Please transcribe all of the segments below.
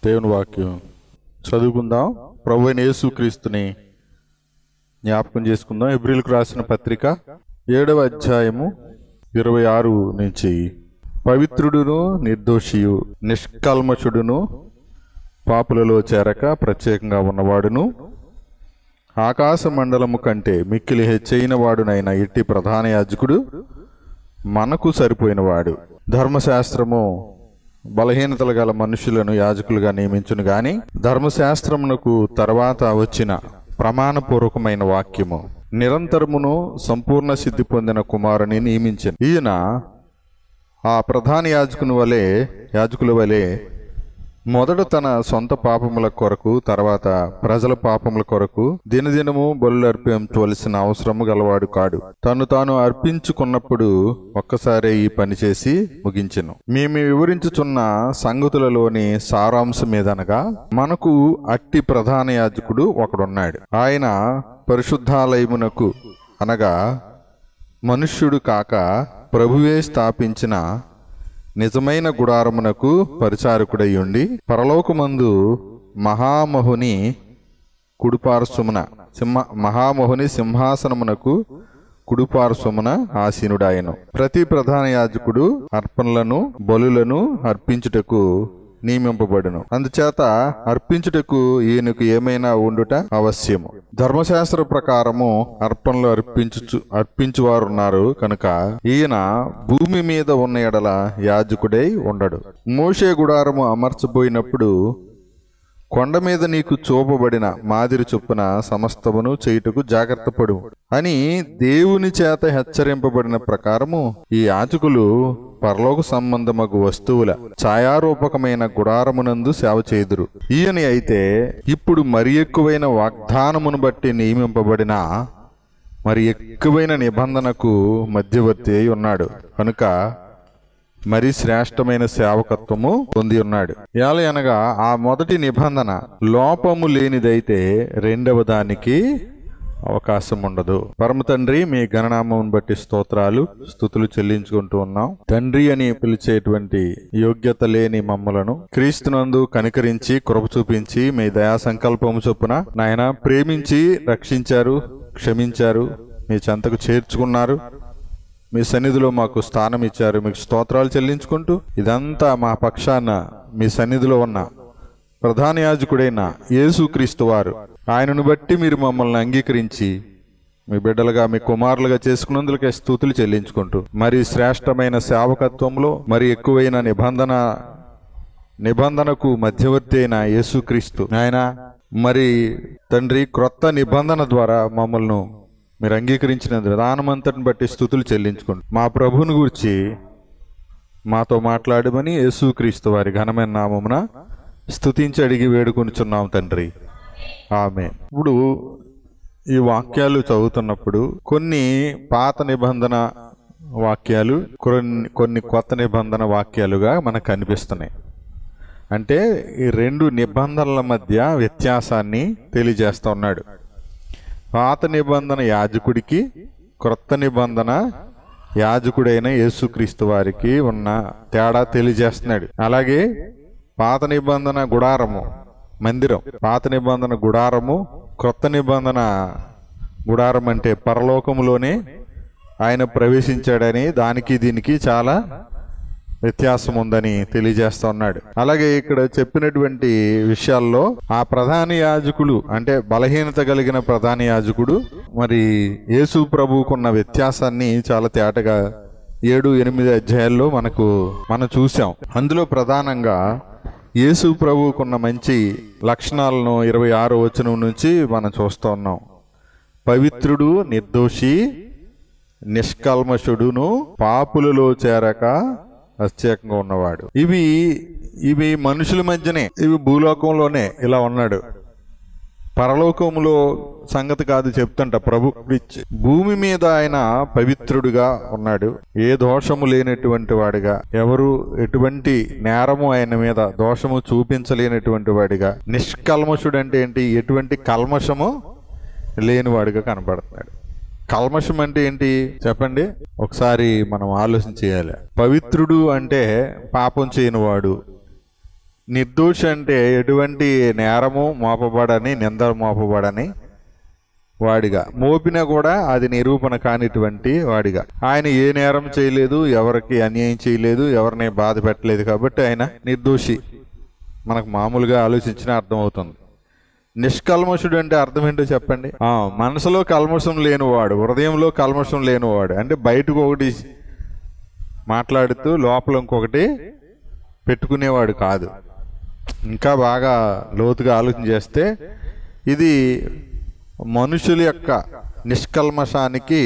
దేవుని వాక్యం చదువుకుందాం. ప్రభువైన యేసుక్రీస్తుని జ్ఞాపకం చేసుకుందాం. హెబ్రీయులకు రాసిన పత్రిక 7వ అధ్యాయము 26 నుంచి, పవిత్రుడును నిర్దోషియు నిష్కల్మషుడును పాపులలో చేరక ప్రత్యేకంగా ఉన్నవాడును ఆకాశ మండలము కంటే మిక్కిలి హెచ్చైన వాడునైన ఇట్టి ప్రధాన యాజకుడు మనకు సరిపోయినవాడు. ధర్మశాస్త్రము బలహీనతలు గల మనుషులను యాజకులుగా నియమించును గాని ధర్మశాస్త్రమునకు తర్వాత వచ్చిన ప్రమాణపూర్వకమైన వాక్యము నిరంతరమును సంపూర్ణ సిద్ధి పొందిన కుమారుని నియమించెను. ఈయన ఆ ప్రధాన యాజకుల వలె మొదట తన సొంత పాపముల కొరకు, తర్వాత ప్రజల పాపముల కొరకు దినదినము బలులు అర్పించవలసిన అవసరము గలవాడు కాడు. తాను అర్పించుకున్నప్పుడు ఒక్కసారి ఈ పని చేసి ముగించెను. మేము వివరించుచున్న సంగతులలోని సారాంశం ఏదనగా, మనకు అట్టి ప్రధాన యాజకుడు ఒకడున్నాడు. ఆయన పరిశుద్ధాలయమునకు అనగా మనుష్యుడు కాక ప్రభువే స్థాపించిన నిజమైన గుడారమునకు పరిచారకుడై ఉండి పరలోకమందు మహామహుని సింహాసనమునకు కుడిపార్శ్వమున ఆసీనుడాయను. ప్రతి ప్రధాన యాజకుడు అర్పణలను బలులను అర్పించుటకు నియమింపబడును. అందుచేత అర్పించుటకు ఈయనకు ఏమైనా ఉండుట అవశ్యము. ధర్మశాస్త్ర ప్రకారము అర్పణలు అర్పించువారున్నారు కనుక ఈయన భూమి మీద ఉన్న ఎడల యాజకుడై ఉండడు. మోషే గుడారము అమర్చబోయినప్పుడు కొండ మీద నీకు చూపబడిన మాదిరి చొప్పున సమస్తమును చేయుటకు జాగ్రత్త పడు అని దేవుని చేత హెచ్చరింపబడిన ప్రకారము ఈ యాజకులు పరలోక సంబంధమగు వస్తువుల ఛాయారూపకమైన గుడారమునందు సేవ చేయుదురు. ఈయన అయితే ఇప్పుడు మరి ఎక్కువైన వాగ్దానమును బట్టి నియమింపబడిన మరి ఎక్కువైన నిబంధనకు మధ్యవర్తి అయి ఉన్నాడు కనుక మరి శ్రేష్టమైన సేవకత్వము పొంది ఉన్నాడు. అనగా ఆ మొదటి నిబంధన లోపము లేనిదైతే రెండవ దానికి అవకాశం ఉండదు. పరమ తండ్రి, మీ గణనామమును బట్టి స్తుతులు చెల్లించుకుంటూ ఉన్నాం. తండ్రి అని పిలిచేటువంటి యోగ్యత లేని మమ్మలను క్రీస్తునందు కనికరించి కృప చూపించి మీ దయా సంకల్పము చొప్పున నాయన ప్రేమించి రక్షించారు, క్షమించారు, మీ చెంతకు చేర్చుకున్నారు, మీ సన్నిధిలో మాకు స్థానం ఇచ్చారు. మీకు స్తోత్రాలు చెల్లించుకుంటూ ఇదంతా మా పక్షాన మీ సన్నిధిలో ఉన్న ప్రధాన యాజకుడైన యేసుక్రీస్తు వారు, ఆయనను బట్టి మీరు మమ్మల్ని అంగీకరించి మీ బిడ్డలుగా, మీ కుమారులుగా చేసుకున్నందుకే స్తుతులు చెల్లించుకుంటూ మరి శ్రేష్టమైన సేవకత్వంలో మరి ఎక్కువైన నిబంధనకు మధ్యవర్తి అయిన యేసుక్రీస్తు ఆయన మరి తండ్రి క్రొత్త నిబంధన ద్వారా మమ్మల్ని మీరు అంగీకరించిన విధానమంతటిని బట్టి స్తుతులు చెల్లించుకోండి. మా ప్రభువుని గురించి మాతో మాట్లాడమని యేసుక్రీస్తు వారి ఘనమైన నామమున స్తుతించి అడిగి వేడుకొనుచున్నాం తండ్రి, ఆమేన్. ఇప్పుడు ఈ వాక్యాలు చదువుతున్నప్పుడు కొన్ని పాత నిబంధన వాక్యాలు, కొన్ని కొత్త నిబంధన వాక్యాలుగా మనకు కనిపిస్తున్నాయి. అంటే ఈ రెండు నిబంధనల మధ్య వ్యత్యాసాన్ని తెలియజేస్తా ఉన్నాడు. పాత నిబంధన యాజకుడికి, క్రొత్త నిబంధన యాజకుడైన యేసుక్రీస్తు వారికి ఉన్న తేడా తెలియజేస్తున్నాడు. అలాగే పాత నిబంధన గుడారము, మందిరం, పాత నిబంధన గుడారము, క్రొత్త నిబంధన గుడారం అంటే పరలోకములోనే ఆయన ప్రవేశించాడని, దానికి దీనికి చాలా వ్యత్యాసం ఉందని తెలియజేస్తా ఉన్నాడు. అలాగే ఇక్కడ చెప్పినటువంటి విషయాల్లో ఆ ప్రధాన యాజకుడు అంటే బలహీనత కలిగిన ప్రధాన యాజకుడు మరి యేసు ప్రభువుకున్న వ్యత్యాసాన్ని చాలా తేటగా 7-8 అధ్యాయాల్లో మనం చూసాం. అందులో ప్రధానంగా యేసు ప్రభువుకున్న మంచి లక్షణాలను 26వ వచనం నుంచి మనం చూస్తూ ఉన్నాం. పవిత్రుడు, నిర్దోషి, నిష్కల్మషుడును పాపులలో చేరక ప్రత్యేకంగా ఉన్నవాడు. ఇవి మనుషుల మధ్యనే, ఇవి భూలోకంలోనే ఇలా ఉన్నాడు. పరలోకంలో సంగతి కాదు చెప్తుంట ప్రభు. భూమి మీద ఆయన పవిత్రుడుగా ఉన్నాడు, ఏ దోషము లేనటువంటి వాడిగా, ఎవరు ఎటువంటి నేరము ఆయన మీద దోషము చూపించలేనటువంటి వాడిగా. నిష్కల్మషుడు అంటే ఏంటి? ఎటువంటి కల్మషము లేనివాడిగా కనబడుతున్నాడు. కల్మషం అంటే ఏంటి చెప్పండి, ఒకసారి మనం ఆలోచన చేయాలి. పవిత్రుడు అంటే పాపం చేయనివాడు, నిర్దోషి అంటే ఎటువంటి నేరము మోపబడని, నింద మోపబడని వాడిగా, మోపినా కూడా అది నిరూపణ కానిటువంటి వాడిగా. ఆయన ఏ నేరం చేయలేదు, ఎవరికి అన్యాయం చేయలేదు, ఎవరిని బాధ పెట్టలేదు కాబట్టి ఆయన నిర్దోషి. మనకు మామూలుగా ఆలోచించినా అర్థమవుతుంది. నిష్కల్మషుడు అంటే అర్థం ఏంటో చెప్పండి. మనసులో కల్మషం లేనివాడు, హృదయంలో కల్మషం లేనివాడు అంటే బయటకు ఒకటి మాట్లాడుతూ లోపల ఇంకొకటి పెట్టుకునేవాడు కాదు. ఇంకా బాగా లోతుగా ఆలోచన చేస్తే ఇది మనుషుల యొక్క నిష్కల్మషానికి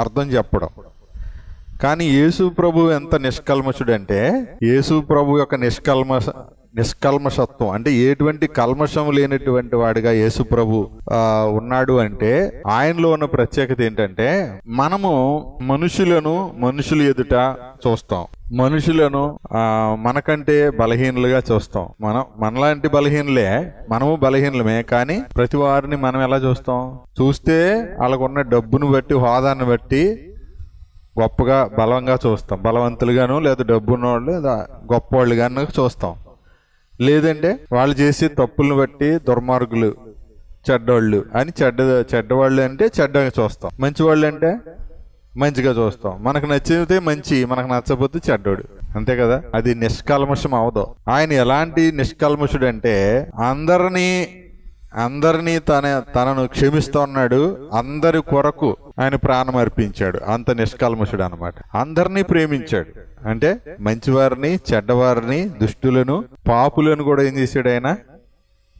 అర్థం చెప్పడం. కానీ యేసు ప్రభు ఎంత నిష్కల్మషుడంటే, యేసు ప్రభు యొక్క నిష్కల్మషత్వం అంటే ఎటువంటి కల్మషం లేనటువంటి వాడిగా యేసు ప్రభు ఉన్నాడు అంటే, ఆయనలో ఉన్న ప్రత్యేకత ఏంటంటే, మనము మనుషుల ఎదుట చూస్తాం, మనుషులను మనకంటే బలహీనులుగా చూస్తాం. మనలాంటి బలహీనులే, మనము బలహీనులమే. కానీ ప్రతి వారిని మనం ఎలా చూస్తే వాళ్ళకున్న డబ్బును బట్టి, హోదాను బట్టి గొప్పగా బలంగా చూస్తాం. బలవంతులుగాను లేదా డబ్బున్నోళ్ళు లేదా గొప్పవాళ్ళుగాను చూస్తాం. లేదంటే వాళ్ళు చేసే తప్పులను బట్టి దుర్మార్గులు, చెడ్డవాళ్ళు అని చెడ్డవాళ్ళు అంటే చెడ్డగా చూస్తాం, మంచివాళ్ళు అంటే మంచిగా చూస్తాం. మనకు నచ్చితే మంచి, మనకు నచ్చకపోతే చెడ్డోడు, అంతే కదా. అది నిష్కల్మషం అవదు. ఆయన ఎలాంటి నిష్కల్మషుడు అంటే అందరినీ తనను క్షమిస్తున్నాడు, అందరి కొరకు ఆయన ప్రాణం అర్పించాడు. అంత నిష్కల్మషుడు అనమాట. అందరినీ ప్రేమించాడు అంటే మంచివారిని, చెడ్డవారిని, దుష్టులను, పాపులను కూడా ఏం చేశాడు? ఆయన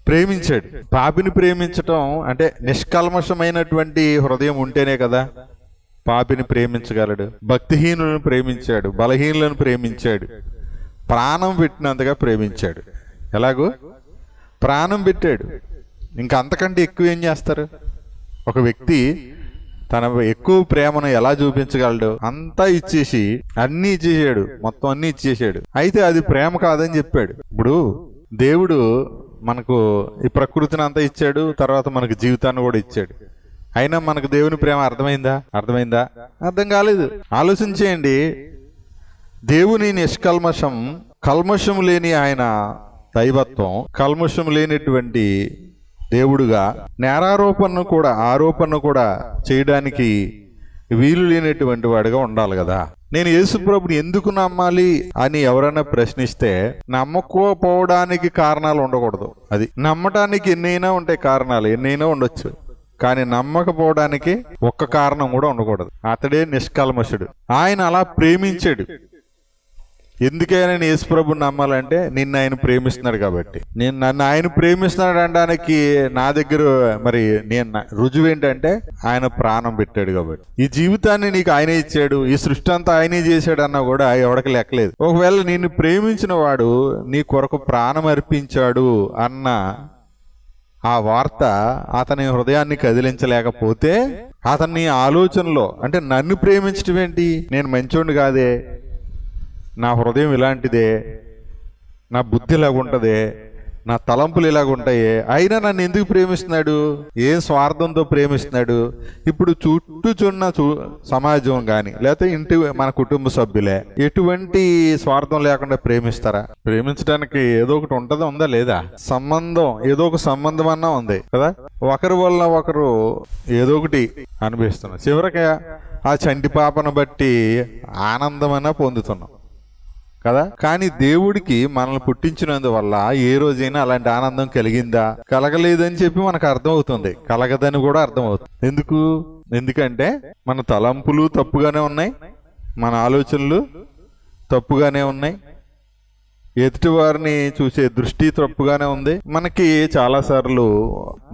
ప్రేమించాడు. పాపిని ప్రేమించటం అంటే నిష్కల్మషమైనటువంటి హృదయం ఉంటేనే కదా పాపిని ప్రేమించగలడు. భక్తిహీనులను ప్రేమించాడు, బలహీనులను ప్రేమించాడు, ప్రాణం పెట్టినంతగా ప్రేమించాడు. ఎలాగో ప్రాణం పెట్టాడు. ఇంకా అంతకంటే ఎక్కువ ఏం చేస్తారు? ఒక వ్యక్తి తన ఎక్కువ ప్రేమను ఎలా చూపించగలడు? అంతా ఇచ్చేసి, అన్నీ ఇచ్చేసాడు, మొత్తం అన్నీ ఇచ్చేసాడు. అయితే అది ప్రేమ కాదని చెప్పాడు. ఇప్పుడు దేవుడు మనకు ఈ ప్రకృతిని అంతా ఇచ్చాడు, తర్వాత మనకు జీవితాన్ని కూడా ఇచ్చాడు. అయినా మనకు దేవుని ప్రేమ అర్థమైందా? అర్థం కాలేదు. ఆలోచించేయండి. దేవుని నిష్కల్మషం, కల్మషం లేని ఆయన దైవత్వం, కల్మషం లేనటువంటి దేవుడుగా ఆరోపణ కూడా చేయడానికి వీలు లేనటువంటి వాడిగా ఉండాలి కదా. నేను యేసు ప్రభుని ఎందుకు నమ్మాలి అని ఎవరైనా ప్రశ్నిస్తే, నమ్మకపోవడానికి కారణాలు ఉండకూడదు. అది నమ్మటానికి ఎన్నైనా ఉంటాయి కారణాలు, ఎన్నైనా ఉండొచ్చు. కానీ నమ్మకపోవడానికి ఒక్క కారణం కూడా ఉండకూడదు. అతడే నిష్కల్మషుడు. ఆయన అలా ప్రేమించాడు. ఎందుకైనా నేను యేసు ప్రభుని నమ్మాలంటే, నిన్ను ఆయన ప్రేమిస్తున్నాడు కాబట్టి. నన్ను ఆయన ప్రేమిస్తున్నాడు అనడానికి నా దగ్గర మరి రుజువు ఏంటంటే, ఆయన ప్రాణం పెట్టాడు కాబట్టి. ఈ జీవితాన్ని నీకు ఆయనే ఇచ్చాడు, ఈ సృష్టి అంతా ఆయనే చేశాడు అన్నా కూడా ఎవరికి లెక్కలేదు. ఒకవేళ నిన్ను ప్రేమించిన వాడు నీ కొరకు ప్రాణం అర్పించాడు అన్న ఆ వార్త అతని హృదయాన్ని కదిలించలేకపోతే, అతని ఆలోచనలో అంటే నన్ను ప్రేమించడం ఏంటి, నేను మంచోడిని కాదే, నా హృదయం ఇలాంటిదే, నా బుద్ధి ఇలాగుంటదే, నా తలంపులు ఇలాగుంటాయే, అయినా నన్ను ఎందుకు ప్రేమిస్తున్నాడు? ఏం స్వార్థంతో ప్రేమిస్తున్నాడు? ఇప్పుడు చుట్టూచున్న సమాజం కానీ లేకపోతే మన కుటుంబ సభ్యులే ఎటువంటి స్వార్థం లేకుండా ప్రేమిస్తారా? ప్రేమించడానికి ఏదో ఒకటి ఉందా లేదా? సంబంధం, ఏదో ఒక సంబంధం అన్నా ఉంది కదా. ఒకరి వల్ల ఒకరు ఏదో ఒకటి అనిపిస్తున్నారు. చివరికి ఆ చంటి పాపను బట్టి ఆనందమైనా పొందుతున్నాం కదా. కానీ దేవుడికి మనల్ని పుట్టించినందువల్ల ఏ రోజైనా అలాంటి ఆనందం కలిగిందా? కలగలేదని చెప్పి మనకు అర్థం అవుతుంది, కలగదని కూడా అర్థం అవుతుంది. ఎందుకంటే మన తలంపులు తప్పుగానే ఉన్నాయి, మన ఆలోచనలు తప్పుగానే ఉన్నాయి, ఎదుటి వారిని చూసే దృష్టి తప్పుగానే ఉంది. మనకి చాలాసార్లు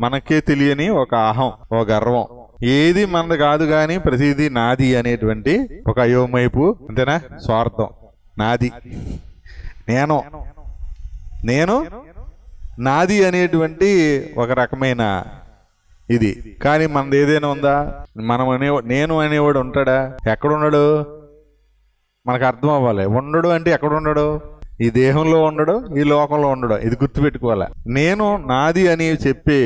మనకే తెలియని ఒక అహం, ఒక గర్వం, ఏది మనది కాదు కానీ ప్రతిదీ నాది అనేటువంటి ఒక అయోమయపు, అంతేనా, స్వార్థం, నాది, నేను నాది అనేటువంటి ఒక రకమైన ఇది. కానీ మనది ఏదైనా ఉందా? నేను అనేవాడు ఉంటాడా? ఎక్కడున్నాడు? మనకు అర్థం అవ్వాలి. ఉండడు అంటే ఎక్కడున్నాడు? ఈ దేహంలో ఉండడు, ఈ లోకంలో ఉండడు. ఇది గుర్తుపెట్టుకోవాలి. నేను నాది అని చెప్పే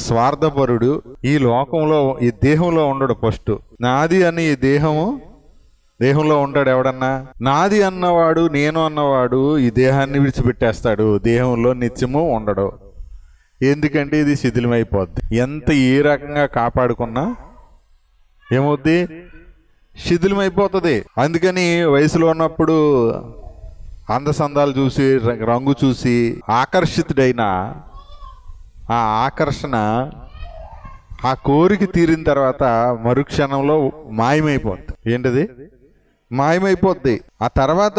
స్వార్థపరుడు ఈ లోకంలో, ఈ దేహంలో ఉండడు. ఫస్ట్ నాది అని ఈ దేహము దేహంలో ఉంటాడు ఎవడన్నా? నాది అన్నవాడు, నేను అన్నవాడు ఈ దేహాన్ని విడిచిపెట్టేస్తాడు, దేహంలో నిత్యము ఉండడు. ఎందుకంటే ఇది శిథిలమైపోద్ది. ఎంత ఏ రకంగా కాపాడుకున్నా ఏమవుద్ది? శిథిలమైపోతుంది. అందుకని వయసులో ఉన్నప్పుడు అందసందాలు చూసి, రంగు చూసి ఆకర్షితుడైన ఆ ఆకర్షణ, ఆ కోరిక తీరిన తర్వాత మరుక్షణంలో మాయమైపోద్ది. ఏంటది? మాయమైపోద్ది. ఆ తర్వాత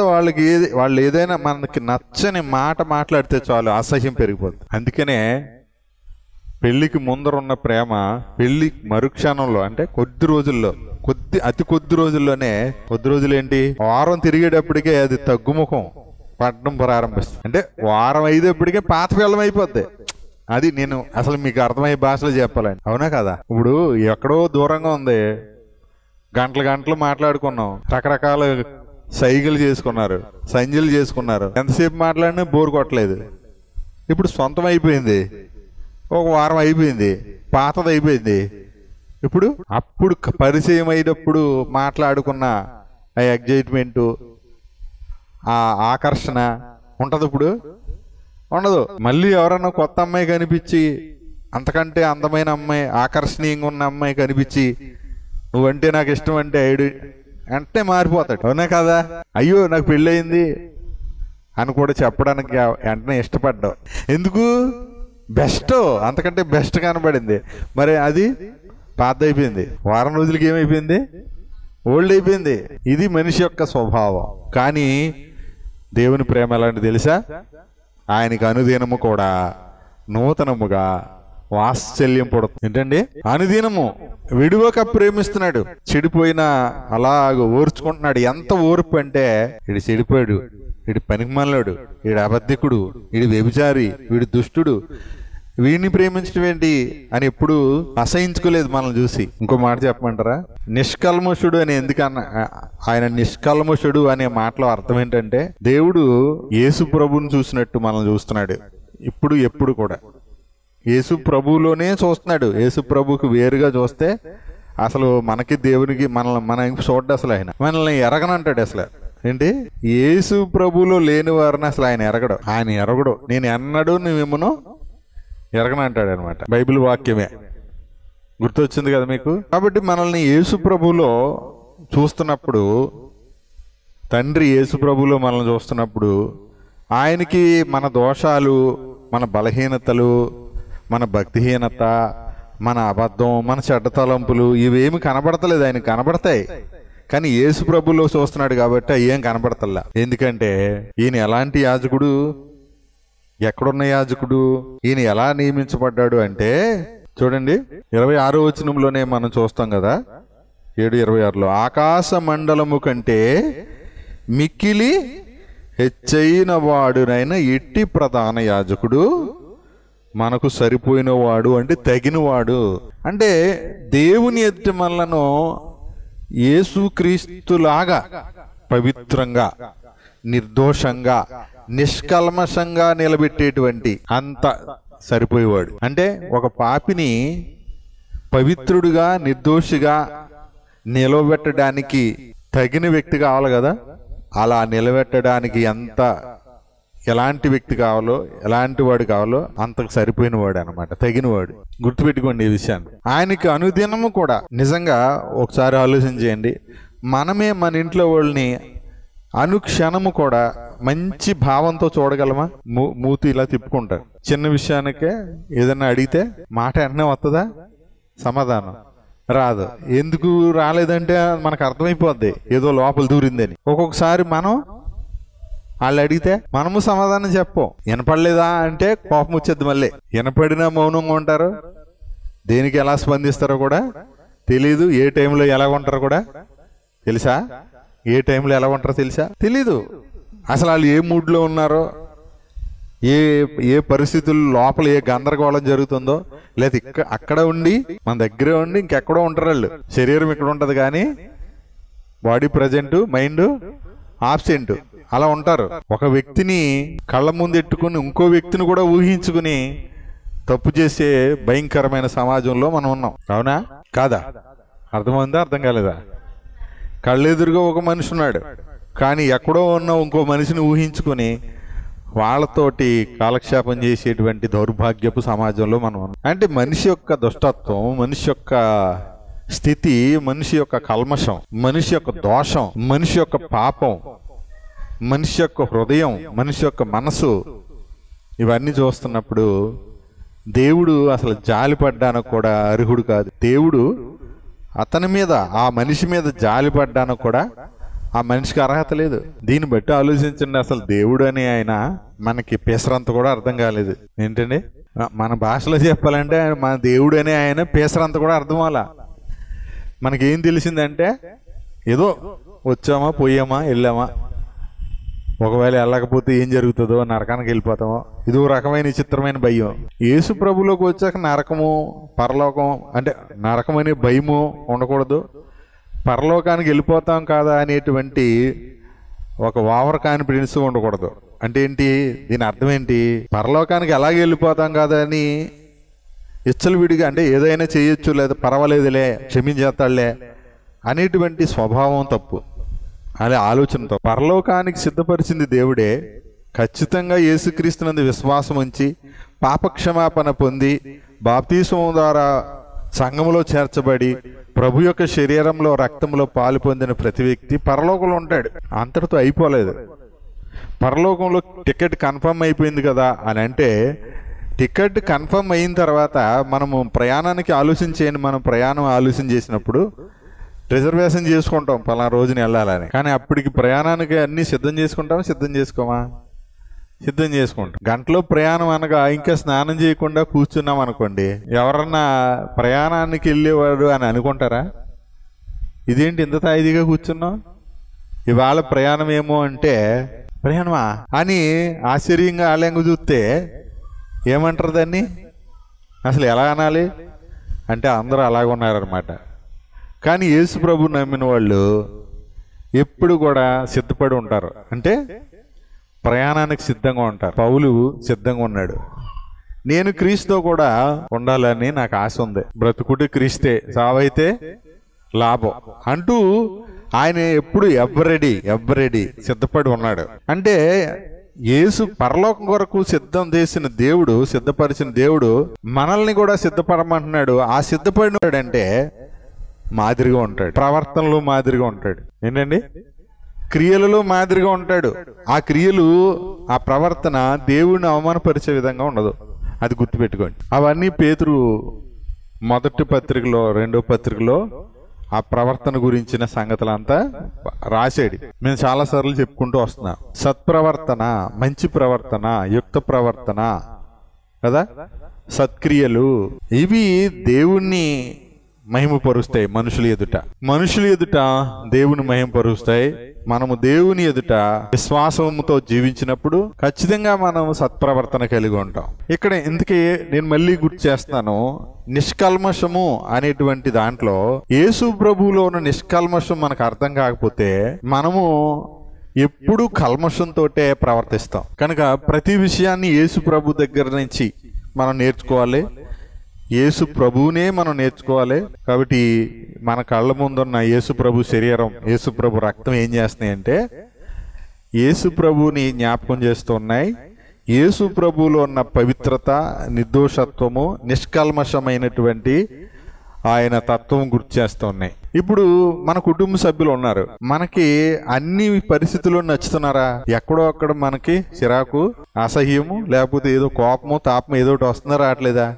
వాళ్ళు ఏదైనా మనకి నచ్చని మాట మాట్లాడితే చాలు అసహ్యం పెరిగిపోద్ది. అందుకనే పెళ్లికి ముందరున్న ప్రేమ పెళ్లి మరుక్షణంలో, అంటే కొద్ది రోజుల్లో, అతి కొద్ది రోజుల్లోనే, కొద్ది రోజులు ఏంటి, వారం తిరిగేటప్పటికే అది తగ్గుముఖం పడడం ప్రారంభిస్తుంది. అంటే వారం అయ్యేటప్పటికే పాత పిల్లం అయిపోద్ది. అది నేను అసలు మీకు అర్థమయ్యే భాషలో చెప్పాలండి. అవునా కదా? ఇప్పుడు ఎక్కడో దూరంగా ఉంది, గంటలు మాట్లాడుకున్నాం, రకరకాల సైగలు చేసుకున్నారు, సంజలు చేసుకున్నారు, ఎంతసేపు మాట్లాడినా బోరు కొట్టలేదు. ఇప్పుడు సొంతం అయిపోయింది, ఒక వారం అయిపోయింది, పాతది అయిపోయింది. అప్పుడు పరిచయం అయినప్పుడు మాట్లాడుకున్న ఆ ఎగ్జైట్మెంటు, ఆ ఆకర్షణ ఉంటుంది. ఇప్పుడు ఉండదు. మళ్ళీ ఎవరన్నా కొత్త అమ్మాయి కనిపించి, అంతకంటే అందమైన అమ్మాయి, ఆకర్షణీయంగా ఉన్న అమ్మాయి కనిపించి, నువ్వంటే నాకు ఇష్టం అంటే అంటే మారిపోతాడు. అవునా కదా? అయ్యో నాకు పెళ్ళయింది అని కూడా చెప్పడానికి వెంటనే ఇష్టపడ్డావు. ఎందుకు? బెస్ట్, అంతకంటే బెస్ట్ కనబడింది. మరి అది పాత అయిపోయింది, వారం రోజులకి ఏమైపోయింది? ఓల్డ్ అయిపోయింది. ఇది మనిషి యొక్క స్వభావం. కానీ దేవుని ప్రేమ ఎలాంటి తెలుసా? ఆయనకి అనుదినము కూడా నూతనముగా వాత్సల్యం పుడుతుంది. ఏంటండి? అనుదినము విడువక ప్రేమిస్తున్నాడు. చెడిపోయినా అలాగ ఓర్చుకుంటున్నాడు. ఎంత ఓర్పు అంటే, వీడు చెడిపోయాడు, వీడు పనికిమాలినోడు, వీడు అబద్ధికుడు, వీడు వ్యభిచారి, వీడు దుష్టుడు, వీడిని ప్రేమించడం ఏంటి అని ఎప్పుడు అసహించుకోలేదు మనల్ని చూసి. ఇంకో మాట చెప్పమంటారా? నిష్కల్మషుడు అని ఎందుకన్నా, ఆయన నిష్కల్మషుడు అనే మాటలో అర్థం ఏంటంటే, దేవుడు యేసు ప్రభువుని చూసినట్టు మనల్ని చూస్తున్నాడు. ఎప్పుడు కూడా యేసు ప్రభువులోనే చూస్తున్నాడు. యేసు ప్రభువుకి వేరుగా చూస్తే అసలు మనకి దేవునికి మనల్ని చూడ్డు. అసలు ఆయన మనల్ని ఎరగనంటాడు. అసలు ఏంటి? యేసు ప్రభువులో లేని వారిని అసలు ఆయన ఎరగడు. నేను ఎన్నడూ నువ్వేమో ఎరగనంటాడు అనమాట. బైబిల్ వాక్యమే. గుర్తొచ్చింది కదా మీకు? కాబట్టి మనల్ని యేసు ప్రభువులో చూస్తున్నప్పుడు, తండ్రి యేసు ప్రభువులో మనల్ని చూస్తున్నప్పుడు, ఆయనకి మన దోషాలు, మన బలహీనతలు, మన భక్తిహీనత, మన అబద్ధం, మన చెడ్డ తలంపులు ఇవేమి కనబడతలేదు. ఆయన కనబడతాయి, కానీ యేసు ప్రభువులో చూస్తున్నాడు కాబట్టి ఏం కనబడతల్లా. ఎందుకంటే ఈయన ఎలాంటి యాజకుడు, ఎక్కడున్న యాజకుడు, ఈయన ఎలా నియమించబడ్డాడు అంటే, చూడండి 26వ వచనంలోనే మనం చూస్తాం కదా, 7:26లో, ఆకాశ మండలము కంటే మిక్కిలి హెచ్చైన వాడునైన ఇట్టి ప్రధాన యాజకుడు మనకు సరిపోయినవాడు, అంటే తగినవాడు. అంటే దేవుని ఎదుట మనలను యేసుక్రీస్తులాగా పవిత్రంగా, నిర్దోషంగా, నిష్కల్మషంగా నిలబెట్టేటువంటి అంత సరిపోయేవాడు. అంటే ఒక పాపిని పవిత్రుడిగా, నిర్దోషిగా నిలబెట్టడానికి తగిన వ్యక్తి కావాలి కదా. అలా నిలబెట్టడానికి ఎలాంటి వ్యక్తి కావాలో, ఎలాంటి వాడు కావాలో అంతకు సరిపోయిన వాడు అనమాట, తగినవాడు. గుర్తుపెట్టుకోండి ఈ విషయాన్ని. ఆయనకి అనుదినము కూడా, నిజంగా ఒకసారి ఆలోచన చేయండి, మనమే మన ఇంట్లో వాళ్ళని అనుక్షణము కూడా మంచి భావంతో చూడగలమా? మూతి ఇలా తిప్పుకుంటారు. చిన్న విషయానికే ఏదన్నా అడిగితే మాట వెంటనే వస్తుందా? సమాధానం రాదు. ఎందుకు రాలేదంటే మనకు అర్థమైపోద్ది ఏదో లోపల దూరిందని. ఒక్కొక్కసారి మనం వాళ్ళు అడిగితే మనము సమాధానం చెప్పం. వినపడలేదా అంటే కోపం వచ్చేది. మళ్ళీ వినపడినా మౌనంగా ఉంటారు. దేనికి ఎలా స్పందిస్తారో కూడా తెలీదు. ఏ టైంలో ఎలా ఉంటారో కూడా తెలుసా? ఏ టైంలో ఎలా ఉంటారో తెలుసా? తెలీదు. అసలు వాళ్ళు ఏ మూడ్లో ఉన్నారో, ఏ పరిస్థితుల్లో లోపల ఏ గందరగోళం జరుగుతుందో, లేదా అక్కడ ఉండి మన దగ్గరే ఉండి ఇంకెక్కడో ఉంటారు వాళ్ళు. శరీరం ఇక్కడ ఉంటది కానీ బాడీ ప్రజెంట్, మైండ్ ఆబ్సెంట్. అలా ఉంటారు. ఒక వ్యక్తిని కళ్ళ ముందు ఎట్టుకుని ఇంకో వ్యక్తిని కూడా ఊహించుకుని తప్పు చేసే భయంకరమైన సమాజంలో మనం ఉన్నాం. అవునా కాదా? అర్థమైందా? అర్థం కాలేదా? కళ్ళెదురుగా ఒక మనిషి ఉన్నాడు, కానీ ఎక్కడో ఉన్న ఇంకో మనిషిని ఊహించుకొని వాళ్ళతోటి కాలక్షేపం చేసేటువంటి దౌర్భాగ్యపు సమాజంలో మనం ఉన్నాం. అంటే మనిషి యొక్క దుష్టత్వం, మనిషి యొక్క స్థితి, మనిషి యొక్క కల్మషం, మనిషి యొక్క దోషం, మనిషి యొక్క పాపం, మనిషి యొక్క హృదయం, మనిషి యొక్క మనసు, ఇవన్నీ చూస్తున్నప్పుడు దేవుడు అసలు జాలిపడ్డానికి కూడా అర్హుడు కాదు. దేవుడు అతని మీద, ఆ మనిషి మీద జాలిపడ్డానికి కూడా ఆ మనిషికి అర్హత లేదు. దీన్ని బట్టి ఆలోచించండి, అసలు దేవుడు అని ఆయన మనకి పేసరంత కూడా అర్థం కాలేదు. ఏంటండి, మన భాషలో చెప్పాలంటే మన దేవుడు అని ఆయన పేసరంత కూడా అర్థం అలా. మనకేం తెలిసిందంటే ఏదో వచ్చామా, పోయామా, వెళ్ళామా, ఒకవేళ వెళ్ళకపోతే ఏం జరుగుతుందో, నరకానికి వెళ్ళిపోతామో, ఇదో రకమైన విచిత్రమైన భయం. యేసు ప్రభులోకి వచ్చాక నరకము, పరలోకం అంటే నరకం అనే భయము ఉండకూడదు, పరలోకానికి వెళ్ళిపోతాం కాదా అనేటువంటి ఒక ఓవర్ కాన్ఫిడెన్స్ ఉండకూడదు. అంటే ఏంటి, దీని అర్థం ఏంటి, పరలోకానికి ఎలాగే వెళ్ళిపోతాం కదా అని విడిగా అంటే ఏదైనా చేయొచ్చు, లేదా పర్వాలేదులే, క్షమించేస్తాడులే అనేటువంటి స్వభావం తప్పు, అదే ఆలోచనతో. పరలోకానికి సిద్ధపరిచింది దేవుడే. ఖచ్చితంగా యేసుక్రీస్తునందు విశ్వాసం ఉంచి పాపక్షమాపణ పొంది బాప్తీసం ద్వారా సంఘములో చేర్చబడి ప్రభు యొక్క శరీరంలో రక్తంలో పాలు పొందిన ప్రతి వ్యక్తి పరలోకంలో ఉంటాడు. అంతటితో అయిపోలేదు. పరలోకంలో టికెట్ కన్ఫర్మ్ అయిపోయింది కదా అని అంటే, టికెట్ కన్ఫర్మ్ అయిన తర్వాత మనము ప్రయాణానికి ఆలోచించేయండి. మనం ప్రయాణం ఆలోచన చేసినప్పుడు రిజర్వేషన్ చేసుకుంటాం పలానా రోజున వెళ్ళాలని, కానీ అప్పటికి ప్రయాణానికి అన్నీ సిద్ధం చేసుకుంటామా, సిద్ధం చేసుకోమా? సిద్ధం చేసుకుంటాం. గంటలో ప్రయాణం అనగా ఇంకా స్నానం చేయకుండా కూర్చున్నాం అనుకోండి, ఎవరన్నా ప్రయాణానికి వెళ్ళేవాడు అని అనుకుంటారా? ఇదేంటి ఇంత తాయిదిగా కూర్చున్నాం, ఇవాళ ప్రయాణం ఏమో అంటే ప్రయాణమా అని ఆశ్చర్యంగా ఆలయంగా చూస్తే ఏమంటారు దాన్ని? అసలు ఎలా అనాలి అంటే అందరూ అలాగున్నారనమాట. కానీ యేసు ప్రభు నమ్మిన వాళ్ళు ఎప్పుడు కూడా సిద్ధపడి ఉంటారు, అంటే ప్రయాణానికి సిద్ధంగా ఉంటారు. పౌలు సిద్ధంగా ఉన్నాడు. నేను క్రీస్తుతో కూడా ఉండాలని నాకు ఆశ ఉంది, బ్రతుకుటే క్రీస్తే, సావైతే లాభం అంటూ ఆయన ఎప్పుడు ఎవ్వరెడీ సిద్ధపడి ఉన్నాడు. అంటే యేసు పరలోకం కొరకు సిద్ధం చేసిన దేవుడు, సిద్ధపరిచిన దేవుడు మనల్ని కూడా సిద్ధపడమంటున్నాడు. ఆ సిద్ధపడినాడంటే మాదిరిగా ఉంటాడు, ప్రవర్తనలో మాదిరిగా ఉంటాడు, ఏంటండి క్రియలలో మాదిరిగా ఉంటాడు. ఆ క్రియలు, ఆ ప్రవర్తన దేవుడిని అవమానపరిచే విధంగా ఉండదు, అది గుర్తుపెట్టుకోండి. అవన్నీ పేతురు మొదటి పత్రికలో, రెండో పత్రికలో ఆ ప్రవర్తన గురించిన సంగతులంతా రాశాడు. మేము చాలాసార్లు చెప్పుకుంటూ వస్తున్నాం. సత్ప్రవర్తన, మంచి ప్రవర్తన, యుక్త ప్రవర్తన కదా, సత్క్రియలు, ఇవి దేవుణ్ణి మహిమపరుస్తాయి. మనుషుల ఎదుట దేవుని మహిమపరుస్తాయి. మనము దేవుని ఎదుట విశ్వాసముతో జీవించినప్పుడు ఖచ్చితంగా మనం సత్ప్రవర్తన కలిగి ఉంటాం. ఇక్కడ ఇందుకే నేను మళ్ళీ గుర్తు చేస్తున్నాను, నిష్కల్మషము అనేటువంటి దాంట్లో యేసు ప్రభువులో ఉన్న నిష్కల్మషం మనకు అర్థం కాకపోతే మనము ఎప్పుడు కల్మషంతోటే ప్రవర్తిస్తాం. కనుక ప్రతి విషయాన్ని యేసు ప్రభు దగ్గర నుంచి మనం నేర్చుకోవాలి, యేసు ప్రభువునే మనం నేర్చుకోవాలి. కాబట్టి మన కళ్ళ ముందున్న యేసు ప్రభు శరీరం, యేసు ప్రభు రక్తం ఏం చేస్తున్నాయి అంటే యేసు ప్రభుని జ్ఞాపకం చేస్తున్నాయి. యేసు ప్రభువులో ఉన్న పవిత్రత, నిర్దోషత్వము, నిష్కల్మషమైనటువంటి ఆయన తత్వం గుర్తు చేస్తున్నాయి. ఇప్పుడు మన కుటుంబ సభ్యులు ఉన్నారు, మనకి అన్ని పరిస్థితుల్లో నచ్చుతున్నారా? ఎక్కడో అక్కడ మనకి చిరాకు, అసహ్యము, లేకపోతే ఏదో కోపము, తాపము ఏదో ఒకటి వస్తుందా రావట్లేదా?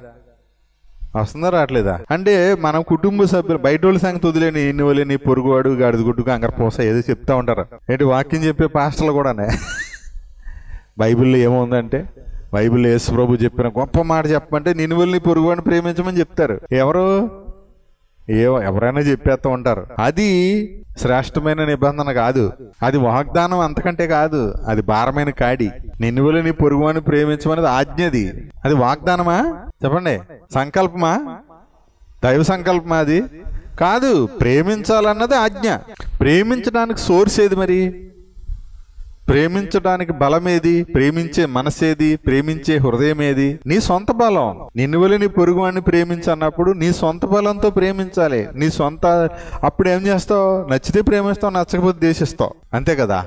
అంటే మన కుటుంబ సభ్యులు, బయట వాళ్ళ సంగతి వదిలేని, ఎన్ని వాళ్ళని పొరుగువాడు, గాడిద గుడ్డుకు అంగరపోస ఏదో చెప్తా ఉంటారు. ఏంటి వాక్యం చెప్పే పాస్టర్లు కూడానే బైబిల్లో ఏముందంటే, బైబిల్లో యేసు ప్రభు చెప్పిన గొప్ప మాట చెప్పమంటే నిన్నువల్ని పొరుగువాడిని ప్రేమించమని చెప్తారు. ఎవరైనా చెప్పేస్తూ ఉంటారు. అది శ్రేష్టమైన నిబంధన కాదు, అది వాగ్దానం అంతకంటే కాదు, అది భారమైన కాడి. నిన్నువల్లి నీ పొరుగువాడిని ప్రేమించమనేది ఆజ్ఞది, అది వాగ్దానమా చెప్పండి? సంకల్పమా? దైవ సంకల్పమా? అది కాదు. ప్రేమించాలన్నది ఆజ్ఞ. ప్రేమించడానికి సోర్స్ ఏది మరి? ప్రేమించడానికి బలమేది? ప్రేమించే మనసేది? ప్రేమించే హృదయం ఏది? నీ సొంత బలం. నిన్ను వల్ల నీ పొరుగువాడిని ప్రేమించన్నప్పుడు నీ సొంత బలంతో ప్రేమించాలి. నీ సొంత అప్పుడు ఏం చేస్తావు? నచ్చితే ప్రేమిస్తావు, నచ్చకపోతే ద్వేషిస్తావు, అంతే కదా.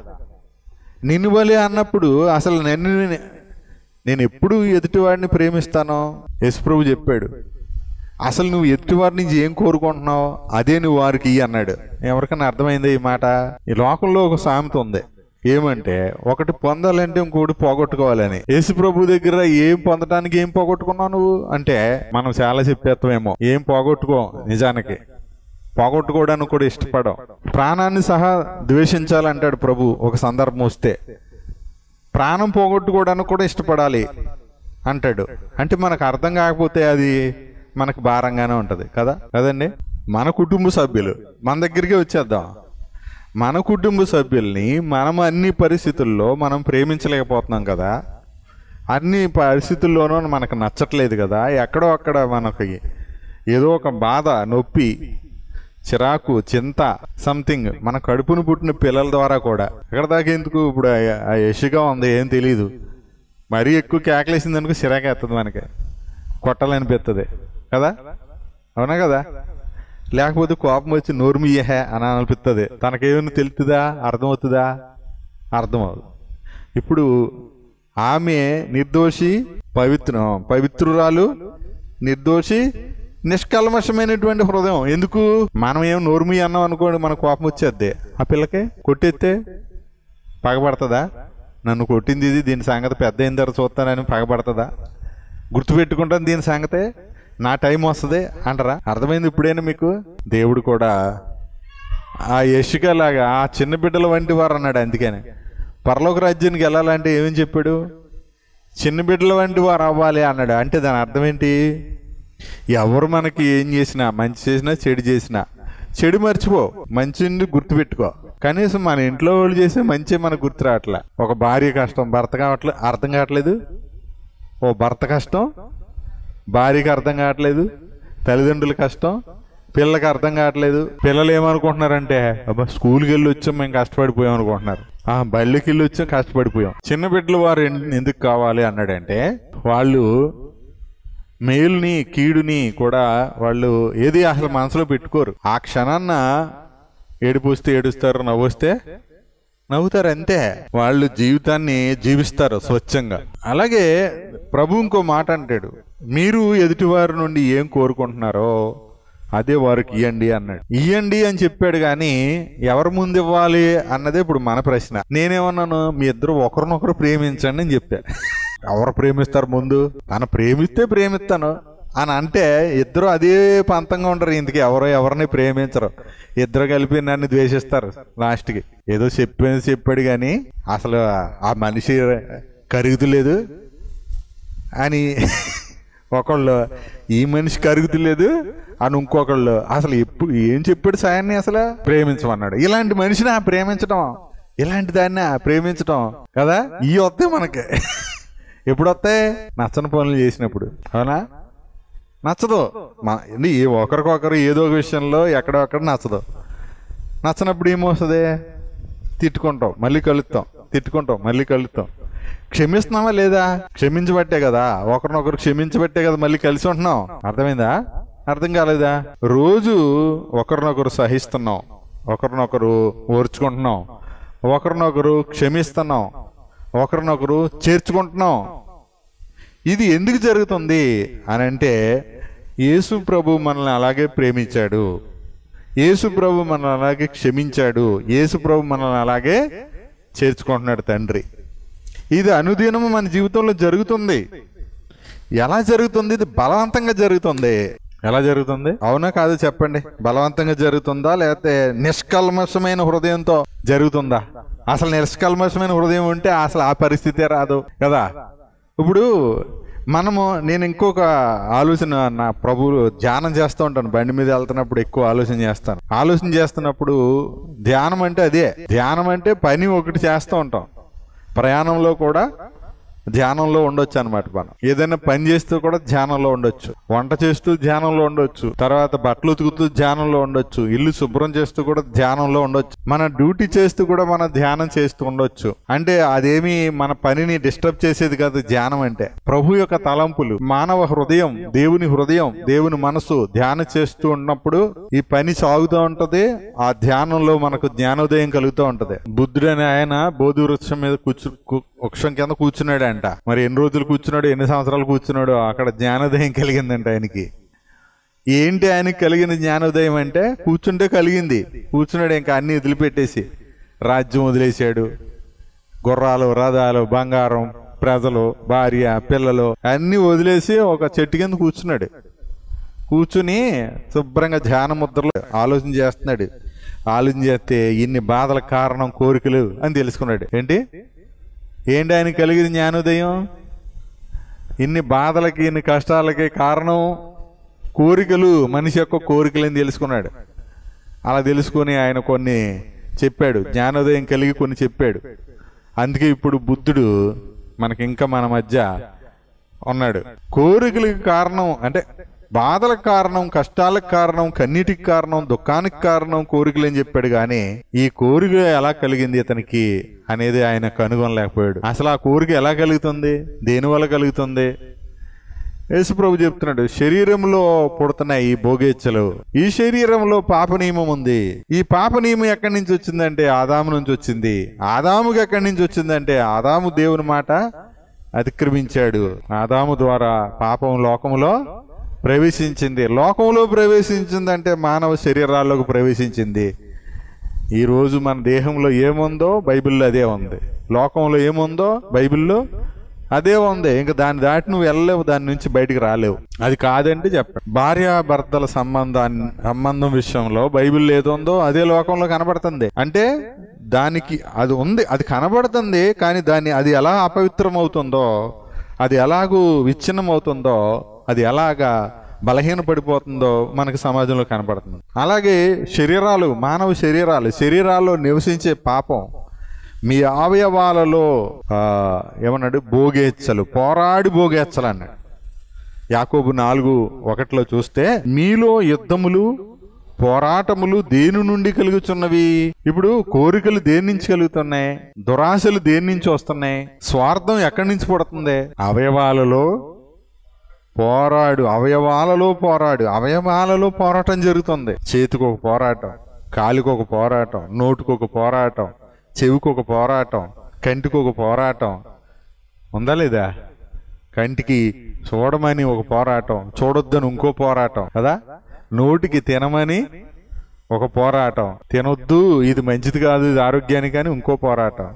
నిన్ను వలే అన్నప్పుడు అసలు నేను ఎప్పుడు ఎదుటివాడిని ప్రేమిస్తానో యేసుప్రభు చెప్పాడు. అసలు నువ్వు ఎదుటివారి నుంచి ఏం కోరుకుంటున్నావు అదే నువ్వు వారికి అన్నాడు. ఎవరికైనా అర్థమైంది ఈ మాట? ఈ లోకంలో ఒక సామెత ఉంది, ఏమంటే ఒకటి పొందాలంటే ఇంకోటి పోగొట్టుకోవాలని. యేసుప్రభు దగ్గర ఏం పొందడానికి ఏం పోగొట్టుకున్నావు నువ్వు అంటే మనం చాలా చెప్పేస్తామేమో. ఏం పోగొట్టుకో, నిజానికి పోగొట్టుకోవడానికి కూడా ఇష్టపడం. ప్రాణాన్ని సహా ద్వేషించాలంటాడు ప్రభు ఒక సందర్భం వస్తే. ప్రాణం పోగొట్టుకోవడానికి కూడా ఇష్టపడాలి అంటాడు. అంటే మనకు అర్థం కాకపోతే అది మనకు భారంగానే ఉంటుంది కదా, కదండి. మన కుటుంబ సభ్యులు మన దగ్గరికి వచ్చేద్దాం. మన కుటుంబ సభ్యుల్ని మనం అన్ని పరిస్థితుల్లో మనం ప్రేమించలేకపోతున్నాం కదా. అన్ని పరిస్థితుల్లోనూ మనకు నచ్చట్లేదు కదా. ఎక్కడో అక్కడ మనకి ఏదో ఒక బాధ, నొప్పి, చిరాకు, చింత, సంథింగ్ మన కడుపును పుట్టిన పిల్లల ద్వారా కూడా. ఎక్కడ దాకా ఎందుకు, ఇప్పుడు ఆ యశగా ఉంది ఏం తెలీదు, మరీ ఎక్కువ కేకలేసింది అనుకో చిరాకేస్తుంది, మనకి కొట్టాలనిపిస్తుంది కదా, అవునా కదా. లేకపోతే కోపం వచ్చి నోర్మియహే అని అనిపిస్తుంది. తనకేమైనా తెలుతుందా? అర్థమవుతుందా? అర్థమవుతుంది. ఇప్పుడు ఆమె నిర్దోషి, పవిత్రురాలు, నిర్దోషి, నిష్కల్మషమైనటువంటి హృదయం. ఎందుకు? మనం ఏం నోర్మి అన్నాం అనుకోండి, మన కోపం వచ్చేద్ది. ఆ పిల్లకి కొట్టేస్తే పగబడుతుందా? నన్ను కొట్టింది ఇది, దీని సంగతి పెద్ద అయిన తర్వాత చూస్తానని పగబడుతుందా? గుర్తుపెట్టుకుంటాను దీని సంగతే, నా టైం వస్తుంది అంటారా? అర్థమైంది ఇప్పుడైనా మీకు? దేవుడు కూడా ఆ యెషుకాలాగా ఆ చిన్న బిడ్డల వంటి వారు అన్నాడు. అందుకని పరలోక రాజ్యానికి వెళ్ళాలంటే ఏమని చెప్పాడు? చిన్న బిడ్డల వంటి వారు అవ్వాలి అన్నాడు. అంటే దాని అర్థం ఏంటి? ఎవరు మనకి ఏం చేసినా, మంచి చేసినా చెడు చేసినా, చెడు మర్చిపో, మంచిని గుర్తుపెట్టుకో. కనీసం మన ఇంట్లో వాళ్ళు చేసే మంచి మనకు గుర్తు రావట్లే. ఒక భార్య కష్టం భర్త కావట్లేదు, అర్థం కావట్లేదు. ఓ భర్త కష్టం భార్యకి అర్థం కావట్లేదు. తల్లిదండ్రుల కష్టం పిల్లలకి అర్థం కావట్లేదు. పిల్లలు ఏమనుకుంటున్నారంటే, అబ్బా స్కూల్కి వెళ్ళి వచ్చాం మేము కష్టపడిపోయాం అనుకుంటున్నారు. బళ్ళకి వెళ్ళి వచ్చాం కష్టపడిపోయాం. చిన్న బిడ్డలు వారు ఎందుకు కావాలి అన్నాడంటే, వాళ్ళు మేలుని కీడుని కూడా వాళ్ళు ఏది అసలు మనసులో పెట్టుకోరు. ఆ క్షణాన్న ఏడుపు వస్తే ఏడుస్తారు, నవ్వొస్తే నవ్వుతారు, అంతే. వాళ్ళు జీవితాన్ని జీవిస్తారు స్వచ్ఛంగా. అలాగే ప్రభు ఇంకో మాట అంటాడు, మీరు ఎదుటివారి నుండి ఏం కోరుకుంటున్నారో అదే వారికి ఇయ్యండి అన్నాడు. ఇయ్యండి అని చెప్పాడు, కానీ ఎవరి ముందు ఇవ్వాలి అన్నదే ఇప్పుడు మన ప్రశ్న. నేనేమన్నాను, మీ ఇద్దరు ఒకరినొకరు ప్రేమించండి అని చెప్పాను. ఎవరు ప్రేమిస్తారు ముందు? తను ప్రేమిస్తే ప్రేమిస్తాను అని అంటే ఇద్దరు అదే పంతంగా ఉంటారు. ఇందుకు ఎవరిని ప్రేమించరు, ఇద్దరు కలిపి నన్ను ద్వేషిస్తారు లాస్ట్కి. ఏదో చెప్పాడు కానీ అసలు ఆ మనిషి కరుగుతులేదు అని ఒకళ్ళు, ఈ మనిషి కరుగుతులేదు అని ఇంకొకళ్ళు, అసలు ఎప్పుడు ఏం చెప్పాడు సాయాన్ని అసలు ప్రేమించమన్నాడు. ఇలాంటి మనిషిని ప్రేమించడం, ఇలాంటి దాన్ని ప్రేమించడం కదా. ఇవి వస్తాయి మనకి. ఎప్పుడు వస్తాయి? నచ్చని పనులు చేసినప్పుడు, అవునా? నచ్చదు. ఒకరికొకరు ఏదో ఒక విషయంలో ఎక్కడొక్కడ నచ్చదు. నచ్చనప్పుడు ఏమొస్తుంది? తిట్టుకుంటాం, మళ్ళీ కలుస్తాం, తిట్టుకుంటాం, మళ్ళీ కలుస్తాం. క్షమిస్తున్నామా లేదా? క్షమించబట్టే కదా, ఒకరినొకరు క్షమించబట్టే కదా మళ్ళీ కలిసి ఉంటున్నాం. అర్థమైందా? అర్థం కాలేదా? రోజు ఒకరినొకరు సహిస్తున్నాం, ఒకరినొకరు ఓర్చుకుంటున్నాం, ఒకరినొకరు క్షమిస్తున్నాం, ఒకరినొకరు చేర్చుకుంటున్నాం. ఇది ఎందుకు జరుగుతుంది అని అంటే, యేసు ప్రభు మనల్ని అలాగే ప్రేమించాడు, యేసు ప్రభు మనల్ని అలాగే క్షమించాడు, యేసు ప్రభు మనల్ని అలాగే చేర్చుకుంటున్నాడు తండ్రి. ఇది అనుదినము మన జీవితంలో జరుగుతుంది. ఎలా జరుగుతుంది? ఇది బలవంతంగా జరుగుతుంది. ఎలా జరుగుతుంది? అవునా కాదు చెప్పండి. బలవంతంగా జరుగుతుందా లేకపోతే నిష్కల్మషమైన హృదయంతో జరుగుతుందా? అసలు నిష్కల్మషమైన హృదయం ఉంటే అసలు ఆ పరిస్థితే రాదు కదా. ఇప్పుడు నేను ఇంకొక ఆలోచన, నా ప్రభువు ధ్యానం చేస్తూ ఉంటాను. బండి మీద వెళ్తున్నప్పుడు ఎక్కువ ఆలోచన చేస్తున్నప్పుడు ధ్యానం అంటే అదే. ధ్యానం అంటే పని ఒకటి చేస్తూ ఉంటాం. ప్రయాణంలో కూడా ధ్యానంలో ఉండొచ్చు అనమాట. మనం ఏదైనా పని చేస్తూ కూడా ధ్యానంలో ఉండొచ్చు, వంట చేస్తూ ధ్యానంలో ఉండొచ్చు, తర్వాత బట్టలు ఉతుకుతూ ధ్యానంలో ఉండొచ్చు, ఇల్లు శుభ్రం చేస్తూ కూడా ధ్యానంలో ఉండొచ్చు, మన డ్యూటీ చేస్తూ కూడా మన ధ్యానం చేస్తూ ఉండొచ్చు. అంటే అదేమి మన పనిని డిస్టర్బ్ చేసేది కాదు. ధ్యానం అంటే ప్రభు యొక్క తలంపులు, మానవ హృదయం, దేవుని మనసు ధ్యానం చేస్తూ ఉన్నప్పుడు ఈ పని సాగుతూ ఉంటది. ఆ ధ్యానంలో మనకు జ్ఞానోదయం కలుగుతూ ఉంటది. బుద్ధుడు అనే ఆయన బోధి వృక్షం మీద వృక్షం కింద కూర్చున్నాడు అంట. మరి ఎన్ని రోజులు కూర్చున్నాడు, ఎన్ని సంవత్సరాలు కూర్చున్నాడు, అక్కడ జ్ఞానోదయం కలిగిందంట ఆయనకి. ఏంటి ఆయనకి కలిగిన జ్ఞానోదయం అంటే కూర్చుంటే కలిగింది. కూర్చున్నాడు, ఇంకా అన్ని వదిలిపెట్టేసి రాజ్యం వదిలేశాడు. గుర్రాలు, రథాలు, బంగారం, ప్రజలు, భార్య, పిల్లలు అన్ని వదిలేసి ఒక చెట్టు కింద కూర్చున్నాడు. కూర్చుని శుభ్రంగా ధ్యాన ముద్రలో ఆలోచన చేస్తున్నాడు. ఆలోచన చేస్తే ఇన్ని బాధల కారణం కోరికలు అని తెలుసుకున్నాడు. ఏంటి ఆయన కలిగిన జ్ఞానోదయం? ఇన్ని బాధలకి, ఇన్ని కష్టాలకి కారణం కోరికలు, మనిషి యొక్క కోరికలు అని తెలుసుకున్నాడు. అలా తెలుసుకొని ఆయన కొన్ని చెప్పాడు, జ్ఞానోదయం కలిగి కొన్ని చెప్పాడు. అందుకే ఇప్పుడు బుద్ధుడు మనకి ఇంకా మన మధ్య ఉన్నాడు. కోరికలకి కారణం అంటే బాధలకు కారణం, కష్టాలకు కారణం, కన్నీటికి కారణం, దుఃఖానికి కారణం కోరికలు అని చెప్పాడు. కానీ ఈ కోరిక ఎలా కలిగింది ఇతనికి అనేది ఆయన కనుగొనలేకపోయాడు. అసలు ఆ కోరిక ఎలా కలుగుతుంది, దేనివల్ల కలుగుతుంది? యేసుప్రభు చెప్తున్నాడు, శరీరంలో పుడుతున్నాయి ఈ భోగేచ్ఛలు. ఈ శరీరంలో పాప నియమం ఉంది. ఈ పాప నియమం ఎక్కడి నుంచి వచ్చిందంటే ఆదాము నుంచి వచ్చింది. ఆదాముకి ఎక్కడి నుంచి వచ్చిందంటే ఆదాము దేవుని మాట అతిక్రమించాడు. ఆదాము ద్వారా పాపం లోకములో ప్రవేశించింది. లోకంలో ప్రవేశించిందంటే మానవ శరీరాల్లోకి ప్రవేశించింది. ఈరోజు మన దేహంలో ఏముందో బైబిల్లో అదే ఉంది, లోకంలో ఏముందో బైబిల్లో అదే ఉంది. ఇంకా దాన్ని దాటి నువ్వు వెళ్ళలేవు, దాని నుంచి బయటికి రాలేవు. అది కాదంటే చెప్పండి. భార్యాభర్తల సంబంధం విషయంలో బైబిల్లో ఏదో ఉందో అదే లోకంలో కనబడుతుంది. అంటే దానికి అది ఉంది, అది కనబడుతుంది. కానీ అది ఎలా అపవిత్రం అవుతుందో, అది ఎలాగూ విచ్ఛిన్నం అవుతుందో, అది ఎలాగా బలహీన పడిపోతుందో మనకు సమాజంలో కనబడుతుంది. అలాగే శరీరాలు, మానవ శరీరాల్లో నివసించే పాపం మీ అవయవాలలో ఏమన్నాడు? భోగేచ్ఛలు, పోరాడి భోగేచ్ఛలు అన్నాడు. యాకోబు 4:1 చూస్తే మీలో యుద్ధములు, పోరాటములు దేని నుండి కలుగుతున్నవి? ఇప్పుడు కోరికలు దేని నుంచి కలుగుతున్నాయి? దురాశలు దేని నుంచి వస్తున్నాయి? స్వార్థం ఎక్కడి నుంచి పుడుతుంది? అవయవాలలో పోరాటం జరుగుతుంది. చేతికి ఒక పోరాటం, కాలికి ఒక పోరాటం, నోటికి ఒక పోరాటం, చెవికి ఒక పోరాటం, కంటికి ఒక పోరాటం. ఉందా లేదా? కంటికి చూడమని ఒక పోరాటం, చూడొద్దని ఇంకో పోరాటం కదా. నోటికి తినమని ఒక పోరాటం, తినొద్దు ఇది మంచిది కాదు, ఇది ఆరోగ్యానికి అని ఇంకో పోరాటం.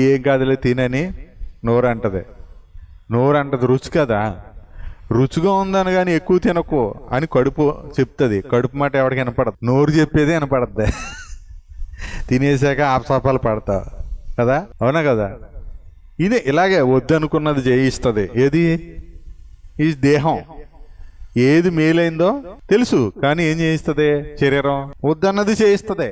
ఏం కాదులే తినని నోరంటది రుచి కదా. రుచిగా ఉందని కానీ ఎక్కువ తినకు అని కడుపు చెప్తుంది. కడుపు మాట ఎవరికి వినపడదు, నోరు చెప్పేది వినపడద్ది. తినేసాక ఆపసాపాలు పడతావు కదా, అవునా కదా? ఇలాగే వద్దనుకున్నది జయిస్తుంది. ఏది? ఈ దేహం ఏది మేలైందో తెలుసు, కానీ ఏం చేయిస్తుంది? శరీరం వద్దన్నది చేయిస్తుంది.